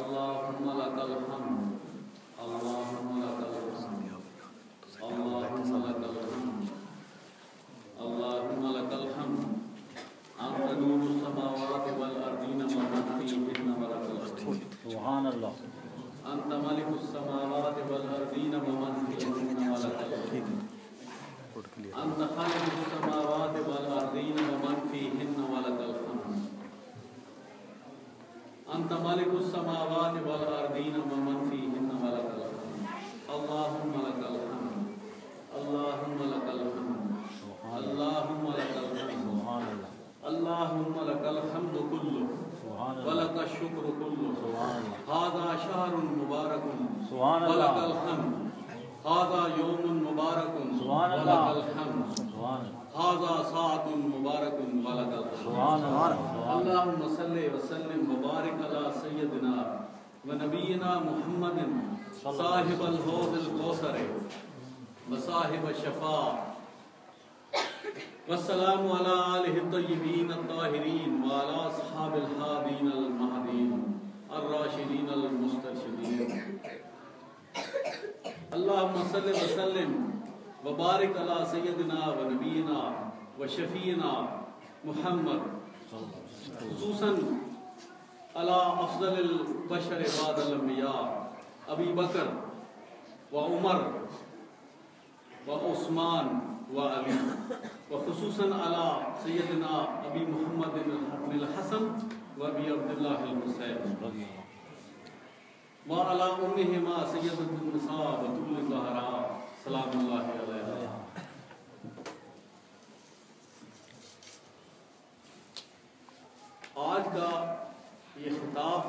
اللهم لك الحمد اللهم لك الحمد اللهم لك الحمد اللهم لك الحمد أنت نور السماوات والأرضين ومن فيهن ولك الحمد سبحان اللہ. أنت ملك السماوات والأرضين ومن فيهن ولك الحمد أنت خالق السماوات والأرضين ومن فيهن ولك الحمد أنت ملك السماوات والأرضين ومن فيهن ولك الحمد اللهم لك الحمد اللهم لك الحمد اللهم لك الحمد اللهم لك الحمد كله ولك الشكر كله هذا شهر مبارك ولك الحمد هذا يوم مبارك ولك الحمد هذا ساعة مبارك ولك الحمد اللهم صل وسلم وبارك على سيدنا ونبينا محمد صاحب الحوض الكوثر وصاحب الشفاعة والسلام على آله الطيبين الطاهرين وعلى أصحاب الهادين المهديين الراشدين المسترشدين اللهم صل وسلم وبارك على سيدنا ونبينا وشفينا محمد خصوصا على أفضل البشر بعد الأنبياء أبي بكر وعمر وعثمان وعلي وخصوصا على سيدنا أبي محمد الحسن وأبي عبد الله الحسين وعلى أمهما سيدة النساء بتول الزهراء سلام الله عليها. آج کا یہ خطاب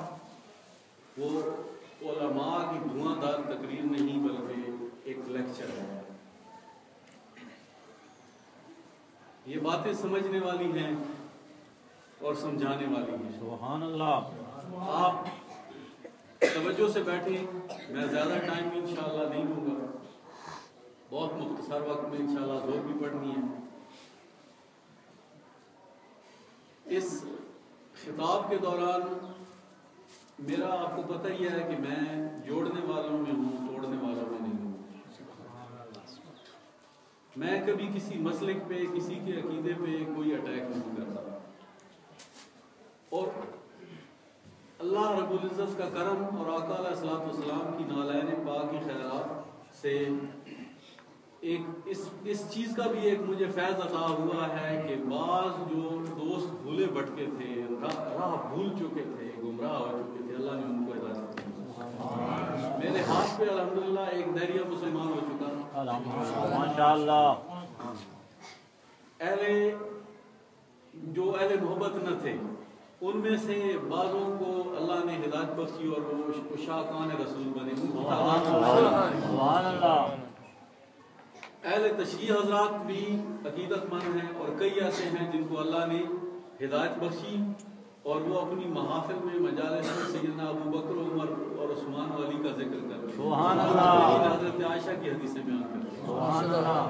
وہ علماء کی دھواں دار تقریر نہیں بلکہ ایک لیکچر ہے. یہ باتیں سمجھنے والی ہیں اور سمجھانے والی ہیں. سبحان اللہ. آپ توجہ سے بیٹھیں. میں زیادہ ٹائم انشاءاللہ نہیں لوں گا. بہت مختصر وقت میں انشاءاللہ زور بھی پڑھنی ہے. اس خطاب کے دوران میرا آپ کو پتہ ہی ہے کہ میں جوڑنے والوں میں ہوں, توڑنے والوں میں نہیں ہوں. میں کبھی کسی مسلک پہ, کسی کے عقیدے پہ کوئی اٹیک نہیں کرتا. اور اللہ رب العزت کا کرم اور آقا علیہ الصلوۃ والسلام کی نالین پاک کی خیرات سے ایک اس چیز کا بھی ایک مجھے فیض عطا ہوا ہے کہ بعض جو دوست بھولے بھٹکے تھے, راہ بھول چکے تھے, گمراہ ہو چکے تھے, اللہ نے ان کو ہدایت دی. میرے ہاتھ پہ الحمدللہ ایک دریہ مسلمان ہو چکا. ماشاءاللہ. جو اہل محبت نہ تھے ان میں سے بعضوں کو اللہ نے ہدایت بخشی اور وہ شاکان رسول بنے. سبحان اللہ. اہل تشریح حضرات بھی عقیدت مند ہیں اور کئی ایسے ہیں جن کو اللہ نے ہدایت بخشی اور وہ اپنی محافل میں مجالس میں سیدنا ابو بکر, عمر اور عثمان و علی کا ذکر کر رہے ہیں. سبحان اللہ. حضرت عائشہ کی حدیثیں بیان کر رہے ہیں. سبحان اللہ.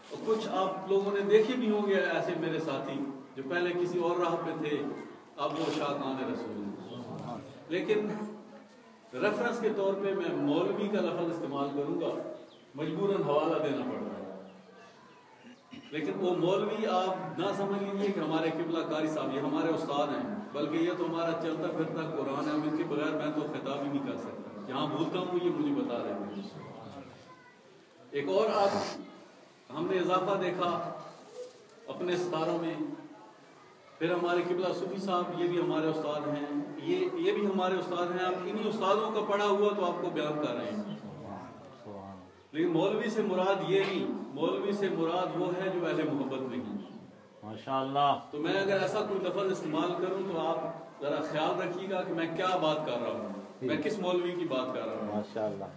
اور کچھ آپ لوگوں نے دیکھے بھی ہوں گے ایسے میرے ساتھی جو پہلے کسی اور راہ پہ تھے, اب وہ شاکان رسول ہیں. لیکن ریفرنس کے طور پہ میں مولوی کا لفظ استعمال کروں گا, مجبوراً حوالہ دینا پڑ رہا ہے. لیکن وہ مولوی آپ نہ سمجھ لیجیے کہ ہمارے قبلہ قاری صاحب یہ ہمارے استاد ہیں, بلکہ یہ تو ہمارا چلتا پھرتا قرآن ہے. ان کے بغیر میں تو خطاب ہی نہیں کر سکتا. جہاں بھولتا ہوں یہ مجھے بتا رہے ہیں. ایک اور آپ ہم نے اضافہ دیکھا اپنے ستاروں میں. پھر ہمارے قبلہ صوفی صاحب یہ بھی ہمارے استاد ہیں, یہ بھی ہمارے استاد ہیں. آپ انہی استادوں کا پڑھا ہوا تو آپ کو بیان کر رہے ہیں. لیکن مولوی سے مراد یہ نہیں, مولوی سے مراد وہ ہے جو اہل محبت نہیں. ماشاءاللہ. تو میں اگر ایسا کوئی لفظ استعمال کروں تو آپ ذرا خیال رکھیے گا کہ میں کیا بات کر رہا ہوں, میں کس مولوی کی بات کر رہا ہوں. ماشاءاللہ.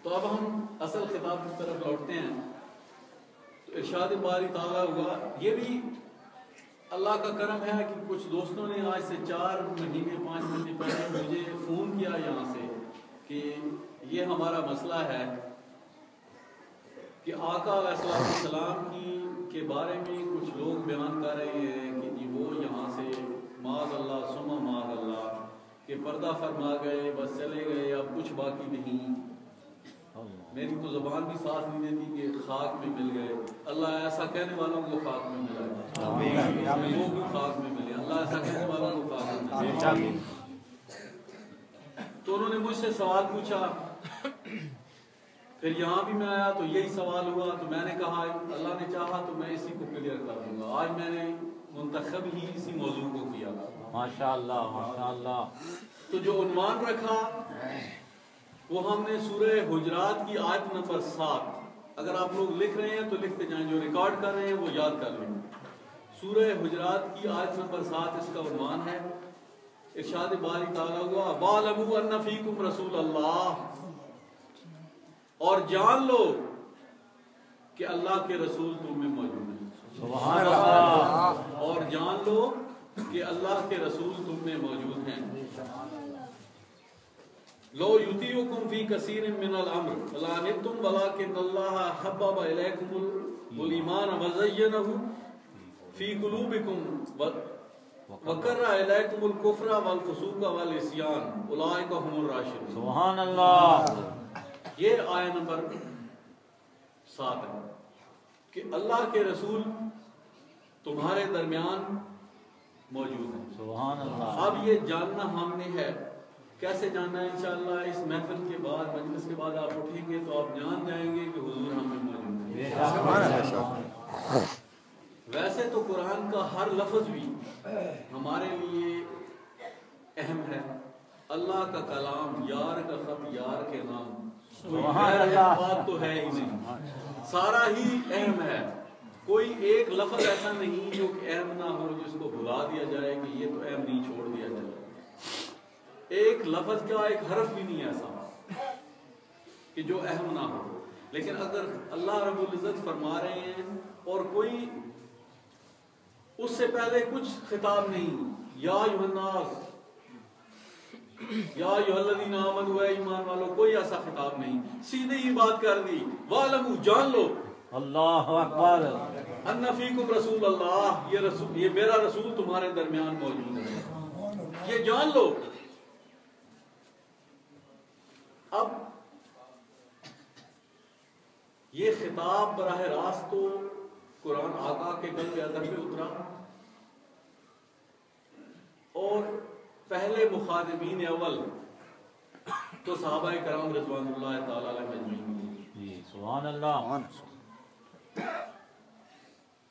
تو اب ہم اصل خطاب کی طرف لوٹتے ہیں. تو ارشاد باری تعالیٰ ہوا. یہ بھی اللہ کا کرم ہے کہ کچھ دوستوں نے آج سے 4 مہینے 5 مہینے پہلے مجھے فون کیا یہاں سے کہ یہ ہمارا مسئلہ ہے کہ آقا علیہ السلام کے بارے میں کچھ لوگ بیان کر رہے ہیں کہ جی وہ یہاں سے معاذ اللہ ثم معاذ اللہ کہ عطا فرما گئے، بس چلے گئے، اب کچھ باقی نہیں۔ میری تو زبان بھی ساتھ نہیں دیتی کہ خاک میں مل گئے۔ اللہ ایسا کہنے والوں کو خاک میں ملا، وہ بھی خاک میں ملے۔ اللہ ایسا کہنے والوں کو خاک میں ملے۔ تو انہوں نے مجھ سے سوال پوچھا، پھر یہاں بھی میں آیا تو یہی سوال ہوا، تو میں نے کہا اللہ نے چاہا تو میں اسی کو کلیئر کر دوں گا۔ آج میں نے منتخب ہی اسی موضوع کو کیا۔ ماشاءاللہ ماشاءاللہ۔ تو جو عنوان رکھا وہ ہم نے سورہ حجرات کی آیت نمبر 7، اگر آپ لوگ لکھ رہے ہیں تو لکھتے جائیں، جو ریکارڈ کر رہے ہیں وہ یاد کر لیں۔ سورہ حجرات کی آیت نمبر 7 اس کا عنوان ہے۔ ارشاد باری تعالیٰ ہوا وَاعْلَمُوا أَنَّ فِيكُمْ رَسُولَ اللَّهِ، اور جان لو کہ اللہ کے رسول تم میں موجود ہیں۔ سبحان اللہ۔ اور جان لو کہ اللہ کے رسول تم میں موجود ہیں۔ لو یطیعکم فی کثیر من الامر لعنتم ولکن اللہ حبب الیکم الایمان وزینہ فی قلوبکم وکرہ الیکم الکفر والفسوق والعصیان اولئک هم الراشدون۔ سبحان اللہ۔ یہ آیت نمبر 7 ہے کہ اللہ کے رسول تمہارے درمیان موجود ہیں۔ سبحان اللہ۔ اب یہ جاننا ہم نے ہے، کیسے جاننا ہے؟ انشاءاللہ اس محفل کے بعد، مجلس کے بعد آپ اٹھیں گے تو آپ جان جائیں گے کہ حضور ہم میں موجود ہیں۔ ویسے تو قرآن کا ہر لفظ بھی ہمارے لیے اہم ہے۔ اللہ کا کلام، یار کا خط یار کے نام، کوئی بات تو ہے ہی نہیں، سارا ہی اہم ہے۔ کوئی ایک لفظ ایسا نہیں جو کہ اہم نہ ہو، جس کو بھلا دیا جائے کہ یہ تو اہم نہیں، چھوڑ دیا جائے۔ ایک لفظ کیا، ایک حرف بھی نہیں ایسا کہ جو اہم نہ ہو۔ لیکن اگر اللہ رب العزت فرما رہے ہیں اور کوئی اس سے پہلے کچھ خطاب نہیں، یا ایھا الناس، یا ایھا الذین آمنوا، اے ایمان والو، کوئی ایسا خطاب نہیں، سیدھے ہی بات کر دی۔ وَاعْلَمُوا، جان لو، اللہ اکبر، ان فیکم رسول اللہ، یہ میرا رسول تمہارے درمیان موجود ہے، یہ جان لو۔ اب یہ خطاب براہ راست تو قرآن آقا کے قلب ادب پہ اترا، اور پہلے مخاطبین اول تو صحابہ کرام رضوان اللہ تعالی علیہ اجمعین۔ سبحان اللہ۔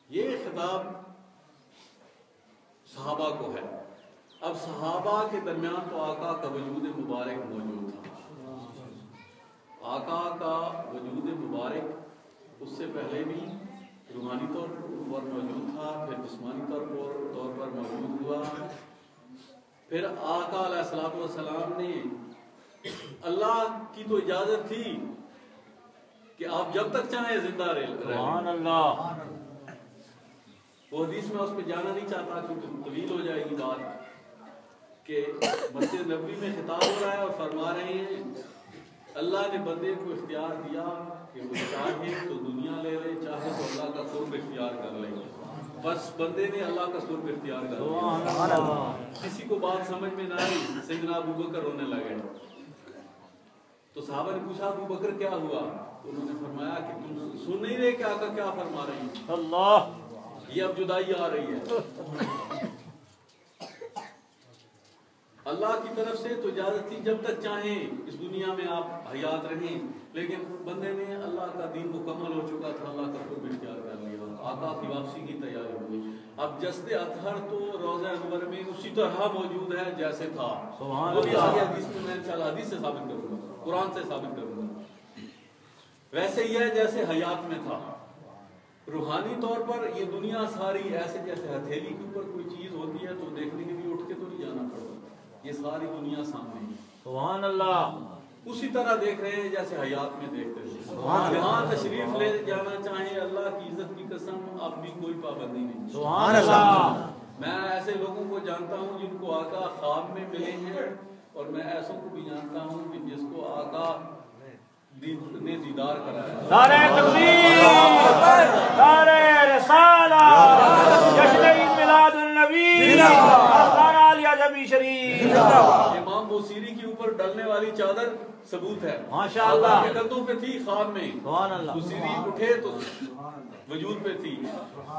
یہ خطاب صحابہ کو ہے۔ اب صحابہ کے درمیان تو آقا کا وجود مبارک موجود تھا، آقا کا وجود مبارک اس سے پہلے بھی روحانی طور پر موجود تھا، پھر جسمانی طور پر موجود ہوا۔ پھر آقا علیہ الصلوۃ والسلام نے، اللہ کی تو اجازت تھی کہ آپ جب تک چاہیں زندہ رہیں۔ سبحان اللہ۔ وہ حدیث میں اس پہ جانا نہیں چاہتا کیونکہ طویل ہو جائے گی بات، کہ مسجد نبوی میں خطاب ہو رہا ہے اور فرما رہے ہیں اللہ نے بندے کو اختیار دیا کہ وہ چاہے تو دنیا لے لے، چاہے تو اللہ کا قرب اختیار کر لے۔ بس بندے نے اللہ کا قرب اختیار کر لیا۔ کسی کو بات سمجھ میں نہ آئی، سیدنا ابو بکر رونے لگے۔ تو صحابہ نے پوچھا ابو بکر کیا ہوا؟ انہوں نے فرمایا کہ تم سن نہیں رہے کہ آقا کیا فرما رہے ہیں؟ اللہ، یہ اب جدائی آ رہی ہے۔ اللہ کی طرف سے تو اجازت تھی جب تک چاہیں اس دنیا میں آپ حیات رہیں، لیکن بندے نے، اللہ کا دین مکمل ہو چکا تھا، اللہ کا قرب اختیار کر لیا، آقا کی واپسی کی تیاری ہوئی۔ اب جسد اطہر تو روضہ انور میں اسی طرح موجود ہے جیسے تھا۔ وہ بھی آگے حدیث میں میں انشاءاللہ حدیث سے ثابت کروں گا، قرآن سے ثابت کروں گا۔ ویسے ہی ہے جیسے حیات میں تھا۔ روحانی طور پر یہ دنیا ساری ایسے جیسے ہتھیلی کے اوپر کوئی چیز ہوتی ہے تو دیکھنے کے لیے اٹھ کے تو نہیں جانا پڑتا، یہ ساری دنیا سامنے ہے۔ سبحان اللہ۔ اسی طرح دیکھ رہے ہیں جیسے حیات میں دیکھتے ہیں۔ جہاں تشریف لے جانا چاہیں، اللہ کی عزت کی قسم، اب بھی کوئی پابندی نہیں۔ سبحان اللہ۔ میں ایسے لوگوں کو جانتا ہوں جن کو آقا خواب میں ملے ہیں، اور میں ایسوں کو بھی جانتا ہوں کہ جس کو آقا نے دیدار کرایا۔ نعرہ تکبیر، نعرہ رسالہ، جشن عید میلاد النبی، خانہ عالیہ جمی شریف۔ امام موسی ڈلنے والی چادر ثبوت ہے ماشاءاللہ آپ کے کندھوں پہ تھی خواب میں سبحان اللہ تو سیری اٹھے تو وجود پہ تھی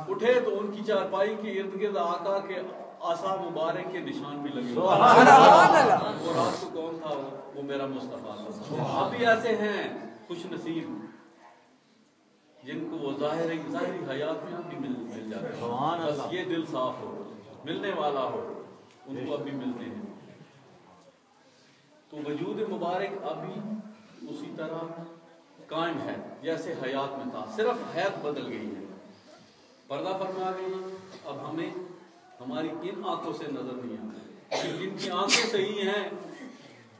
اٹھے تو ان کی چارپائی کے ارد گرد آقا کے آسا مبارک کے نشان بھی لگے وہ رات کو کون تھا وہ میرا مصطفیٰ تھا آپ بھی ایسے ہیں خوش نصیب جن کو وہ ظاہری حیات میں اب بھی مل جاتے ہیں بس یہ دل صاف ہو ملنے والا ہو ان کو اب بھی ملتے ہیں تو وجود مبارک اب بھی اسی طرح قائم ہے جیسے حیات میں تھا صرف حیات بدل گئی ہے پردہ فرما گئی اب ہمیں ہماری ان آنکھوں سے نظر نہیں آتا جن کی آنکھیں صحیح ہیں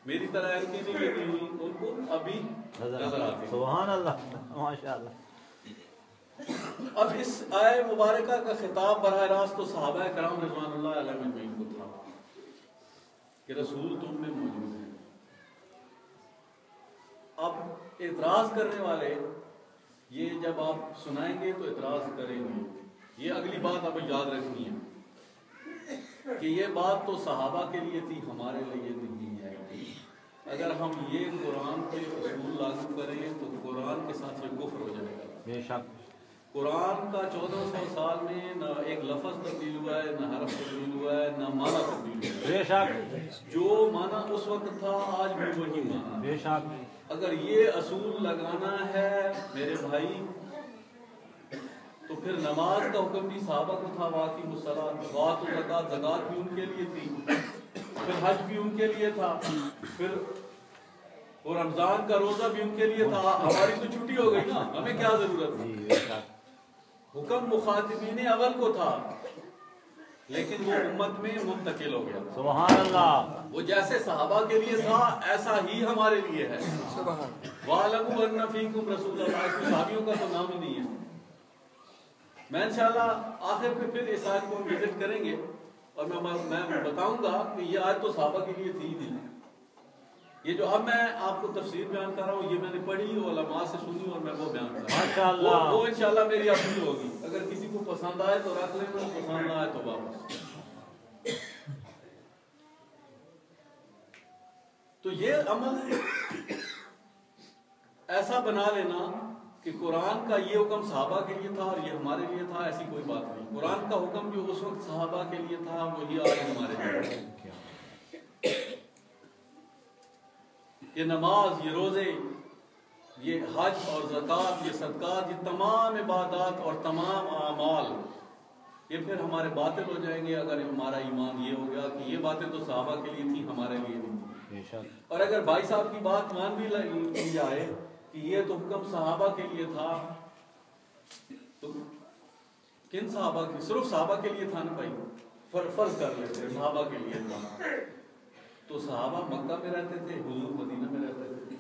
میری طرح ایسی نہیں لگی ہوئی ان کو ابھی نظر آتی سبحان اللہ ماشاءاللہ اب اس آیہ مبارکہ کا خطاب براہ راست تو صحابہ کرام رضوان اللہ علیہ اجمعین کو تھا کہ رسول تم میں موجود ہے اب اعتراض کرنے والے یہ جب آپ سنائیں گے تو اعتراض کریں گے یہ اگلی بات آپ یاد رکھنی ہے کہ یہ بات تو صحابہ کے لیے تھی ہمارے لیے نہیں ہے اگر ہم یہ قرآن کے اصول لاگو کریں تو قرآن کے ساتھ یہ کفر ہو جائے گا بے شک قرآن کا 1400 سال میں نہ ایک لفظ تبدیل ہوا ہے نہ حرف تبدیل ہوا ہے نہ معنی تبدیل ہوا ہے بے شک جو معنی اس وقت تھا آج بھی وہی معنی بے شک اگر یہ اصول لگانا ہے میرے بھائی تو پھر نماز کا حکم بھی صحابہ کو تھا واقعی الصلاۃ وآتوا الزکوٰۃ زکوٰۃ بھی ان کے لیے تھی پھر حج بھی ان کے لیے تھا پھر اور رمضان کا روزہ بھی ان کے لیے تھا ہماری تو چھٹی ہو گئی نا ہمیں کیا ضرورت ہے حکم مخاطبین اول کو تھا لیکن وہ امت میں منتقل ہو گیا سبحان اللہ وہ جیسے صحابہ کے لیے تھا ایسا ہی ہمارے لیے ہے وَاعْلَمُوا أَنَّ فِيكُمْ رَسُولَ اللَّهِ اس میں صحابیوں کا تو نام ہی نہیں ہے میں انشاءاللہ آخر میں پھر اس آیت کو ہم وزٹ کریں گے اور میں بتاؤں گا کہ یہ آیت تو صحابہ کے لیے تھی نہیں یہ جو اب میں آپ کو تفسیر بیان کر رہا ہوں یہ میں نے پڑھی علماء سے سنی اور میں وہ بیان کر رہا ہوں وہ انشاءاللہ میری اپنی ہوگی اگر کسی کو پسند آئے تو رکھ لیں پسند نہ آئے تو واپس تو یہ عمل ایسا بنا لینا کہ قرآن کا یہ حکم صحابہ کے لیے تھا اور یہ ہمارے لیے تھا ایسی کوئی بات نہیں قرآن کا حکم جو اس وقت صحابہ کے لیے تھا وہی آج ہمارے لیے یہ نماز یہ روزے یہ حج اور زکوٰۃ یہ صدقات یہ تمام عبادات اور تمام اعمال یہ پھر ہمارے باطل ہو جائیں گے اگر ہمارا ایمان یہ ہو گیا کہ یہ باتیں تو صحابہ کے لیے تھی ہمارے لیے نہیں اور اگر بھائی صاحب کی بات مان بھی لی جائے کہ یہ تو حکم صحابہ کے لیے تھا تو کن صحابہ کی صرف صحابہ کے لیے تھا نا بھائی فرض کر لیتے صحابہ کے لیے تھا تو صحابہ مکہ میں رہتے تھے حضور مدینہ میں رہتے تھے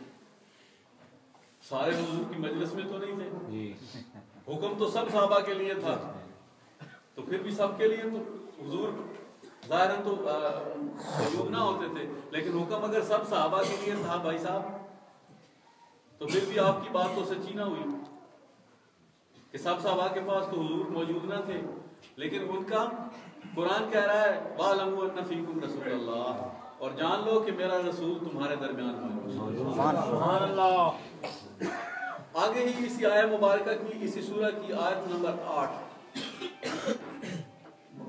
سارے حضور کی مجلس میں تو نہیں تھے حکم تو سب صحابہ کے لیے تھا تو پھر بھی سب کے لیے تو حضور ظاہراً تو موجود نہ ہوتے تھے لیکن حکم اگر سب صحابہ کے لیے تھا بھائی صاحب تو پھر بھی آپ کی بات تو سچی نہ ہوئی کہ سب صحابہ کے پاس تو حضور موجود نہ تھے لیکن ان کا قرآن کہہ رہا ہے وَاعْلَمُوا أَنَّ فِيكُمْ رَسُولَ اللَّهِ اور جان لو کہ میرا رسول تمہارے درمیان موجود ہے سبحان اللہ آگے ہی اسی آیہ مبارکہ کی اسی سورہ کی آیت نمبر 8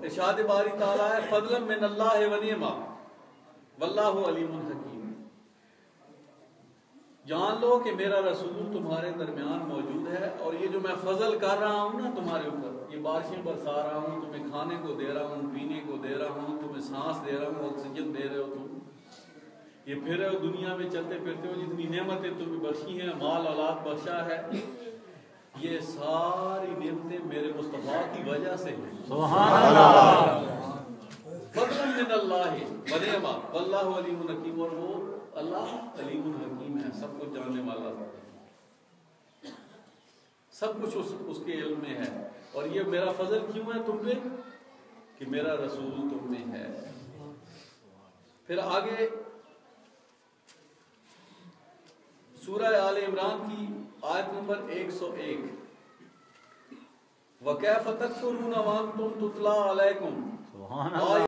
ارشاد باری تعالیٰ ہے فضلا من اللہ ونعما واللہ علیم حکیم جان لو کہ میرا رسول تمہارے درمیان موجود ہے اور یہ جو میں فضل کر رہا ہوں نا تمہارے اوپر یہ بارشیں برسا رہا ہوں تمہیں کھانے کو دے رہا ہوں پینے کو دے رہا ہوں تمہیں سانس دے رہا ہوں آکسیجن دے رہے ہو تم یہ پھر رہے ہو دنیا میں چلتے پھرتے ہو جتنی نعمتیں تمہیں بخشی ہیں مال اولاد بخشا ہے یہ ساری نعمتیں میرے مصطفیٰ کی وجہ سے ہیں سبحان اللہ فضل من اللہ ونعما واللہ علیم حکیم اور وہ اللہ علیم الحکیم ہے سب کچھ جاننے والا سب کچھ اس کے علم میں ہے اور یہ میرا فضل کیوں ہے تم پہ کہ میرا رسول تم میں ہے پھر آگے سورہ آل عمران کی آیت نمبر 101 وَكَيْفَ تَكْفُرُونَ وَأَنْتُمْ تُتْلَىٰ عَلَيْكُمْ